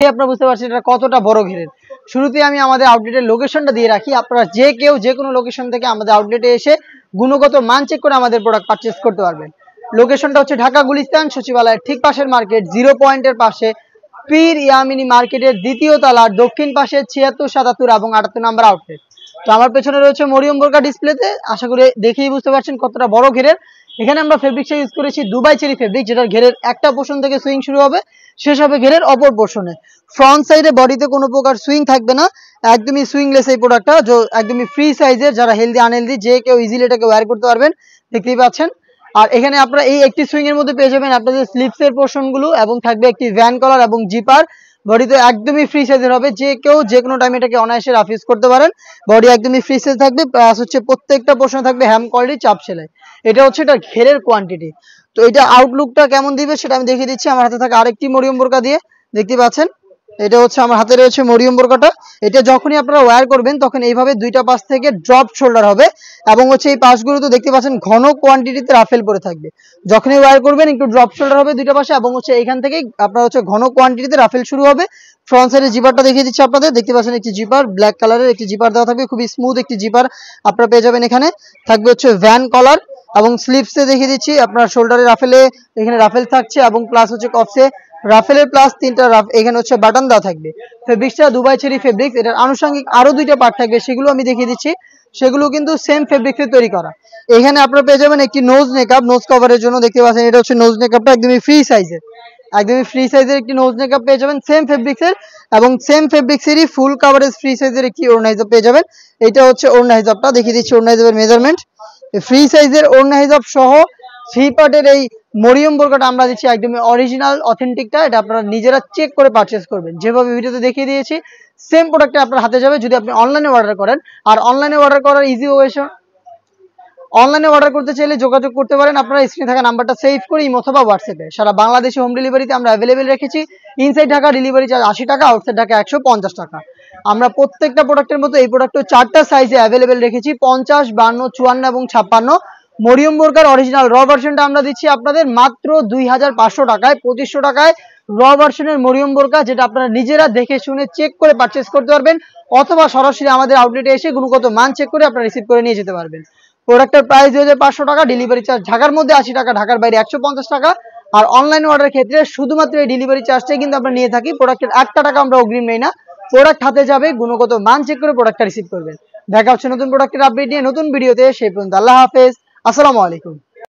আপনারা বুঝতে পারছেন এটা কতটা বড় ঘেরের। শুরুতে আমি আমাদের আউটলেটের লোকেশনটা দিয়ে রাখি, আপনারা যে কেউ যে কোনো লোকেশন থেকে আমাদের আউটলেটে এসে গুণগত মান চেক করে আমাদের প্রোডাক্ট পারচেস করতে পারবেন। লোকেশনটা হচ্ছে ঢাকা গুলিস্তান সচিবালয়ের ঠিক পাশের মার্কেট, 0 পয়েন্টের পাশে, পীর ইয়ামিনী মার্কেটের দ্বিতীয় তলার দক্ষিণ পাশে 76, 77 এবং 78 নাম্বার আউটলেট। তো আমার পেছনে রয়েছে মরিয়ম বোরকা ডিসপ্লেতে, আশা করি দেখেই বুঝতে পারছেন কতটা বড় ঘেরের। এখানে আমরা ফেব্রিকটা ইউজ করেছি দুবাই চেরি ফেব্রিক, যেটার ঘেরের একটা পোর্শন থেকে সুইং শুরু হবে, শেষ হবে ঘেরের অপর পোর্শনে। ফ্রন্ট সাইডে বডিতে কোনো প্রকার সুইং থাকবে না, একদমই সুইংলেস এই প্রোডাক্টটা, একদমই ফ্রি সাইজের, যারা হেলদি আনহেলদি যে কেউ ইজিলি এটাকে ওয়্যার করতে পারবেন, দেখতেই পাচ্ছেন। আর এখানে আপনারা এই একটি সুইং এর মধ্যে পেয়ে যাবেন আপনাদের স্লিপসের পোর্শন গুলো, এবং থাকবে একটি ভ্যান কলার এবং জিপার। বডিতে একদমই ফ্রি সাইজের হবে, যে কেউ যে কোনো টাইমে এটাকে অনায়াসে রাফ ইউজ করতে পারেন। বডি একদমই ফ্রি সাইজ থাকবে, প্লাস হচ্ছে প্রত্যেকটা পোর্শন থাকবে হ্যাম কোয়ালিটি চাপ সেলাই। এটা হচ্ছে এটা ঘেরের কোয়ান্টিটি। তো এটা আউটলুকটা কেমন দিবে সেটা আমি দেখিয়ে দিচ্ছি আমার হাতে থাকা আরেকটি মরিয়ম বোরকা দিয়ে। দেখতে পাচ্ছেন এটা হচ্ছে আমার হাতে রয়েছে মরিয়ম বোরকাটা। এটা যখনই আপনারা ওয়্যার করবেন তখন এইভাবে দুইটা পাশ থেকে ড্রপ শোল্ডার হবে, এবং হচ্ছে এই পাশগুলো তো দেখতে পাচ্ছেন ঘন কোয়ান্টিটিতে রাফেল পরে থাকবে। যখনই ওয়্যার করবেন একটু ড্রপ শোল্ডার হবে দুইটা পাশে, এবং হচ্ছে এইখান থেকেই আপনার হচ্ছে ঘন কোয়ান্টিটিতে রাফেল শুরু হবে। ফ্রন্ট সাইডের জিপারটা দেখিয়ে দিচ্ছি আপনাদের, দেখতে পাচ্ছেন একটি জিপার ব্ল্যাক কালারের একটি জিপার দেওয়া থাকবে, খুবই স্মুথ একটি জিপার আপনারা পেয়ে যাবেন। এখানে থাকবে হচ্ছে ভ্যান কলার, এবং স্লিপসে দেখিয়ে দিচ্ছি আপনার শোল্ডারে রাফেলে, এখানে রাফেল থাকছে, এবং প্লাস হচ্ছে কফসে রাফেলের প্লাস 3টা এখানে হচ্ছে বাটন দেওয়া থাকবে। ফেব্রিক্সটা দুবাই চেরি ফেব্রিক্স, এটার আনুষঙ্গিক আরো 2টা পার্ট থাকবে, সেগুলো আমি দেখিয়ে দিচ্ছি। সেগুলো কিন্তু সেম ফেব্রিক্সে তৈরি করা। এখানে আপনারা পেয়ে যাবেন একটি নোজ নেকআপ, নোজ কভারের জন্য, দেখতে পাচ্ছেন এটা হচ্ছে নোজ নেকআপটা একদমই ফ্রি সাইজের, একদমই ফ্রি সাইজের একটি নোজ নেকআপ পেয়ে যাবেন সেম ফেব্রিক্সের, এবং সেম ফেব্রিক্সেরই ফুল কভারেজ ফ্রি সাইজের একটি ওড়না হিজাব পেয়ে যাবেন। এটা হচ্ছে ওড়না হিজাবটা, দেখিয়ে দিচ্ছি ওড়না হিজাবের মেজারমেন্ট। ফ্রি সাইজের ওড়না হিজাব সহ 3 পার্টের এই মরিয়ম বোরকাটা আমরা দিচ্ছি একদমই অরিজিনাল অথেন্টিকটা। এটা আপনারা নিজেরা চেক করে পারচেস করবেন, যেভাবে ভিডিওতে দেখিয়ে দিয়েছি সেম প্রোডাক্টটা আপনার হাতে যাবে যদি আপনি অনলাইনে অর্ডার করেন। আর অনলাইনে অর্ডার করার ইজি ওয়ে, অনলাইনে অর্ডার করতে চাইলে যোগাযোগ করতে পারেন আপনারা স্ক্রিনে থাকা নাম্বারটা সেভ করে ইমো অথবা হোয়াটসঅ্যাপে। সারা বাংলাদেশে হোম ডেলিভারিতে আমরা অ্যাভেলেবেল রেখেছি। ইনসাইড ঢাকা ডেলিভারি চার্জ 80 টাকা, আউটসাইড ঢাকা 150 টাকা। আমরা প্রত্যেকটা প্রোডাক্টের মতো এই প্রোডাক্টও 4টা সাইজে অ্যাভেলেবেল রেখেছি, 50, 52, 54 এবং 56। মরিয়ম বোরকার অরিজিনাল র ভার্সনটা আমরা দিচ্ছি আপনাদের মাত্র 2500 টাকায়, 2500 টাকায় র ভার্সনের মরিয়ম বোরকা, যেটা আপনারা নিজেরা দেখে শুনে চেক করে পারচেস করতে পারবেন, অথবা সরাসরি আমাদের আউটলেটে এসে গুণগত মান চেক করে আপনারা রিসিভ করে নিয়ে যেতে পারবেন। প্রোডাক্টের প্রাইস 2500 টাকা, ডেলিভারি চার্জ ঢাকার মধ্যে 80 টাকা, ঢাকার বাইরে 150 টাকা। আর অনলাইন অর্ডারের ক্ষেত্রে শুধুমাত্র এই ডেলিভারি চার্জটাই কিন্তু আমরা নিয়ে থাকি, প্রোডাক্টের 1 টাকা আমরা অগ্রিম নেই না। প্রোডাক্ট হাতে যাবে, গুণগত মান চেক করে প্রোডাক্টটা রিসিভ করবেন। দেখা হচ্ছে নতুন প্রোডাক্টের আপডেট নিয়ে নতুন ভিডিওতে, সেই পর্যন্ত আল্লাহ হাফেজ, আসসালামু আলাইকুম।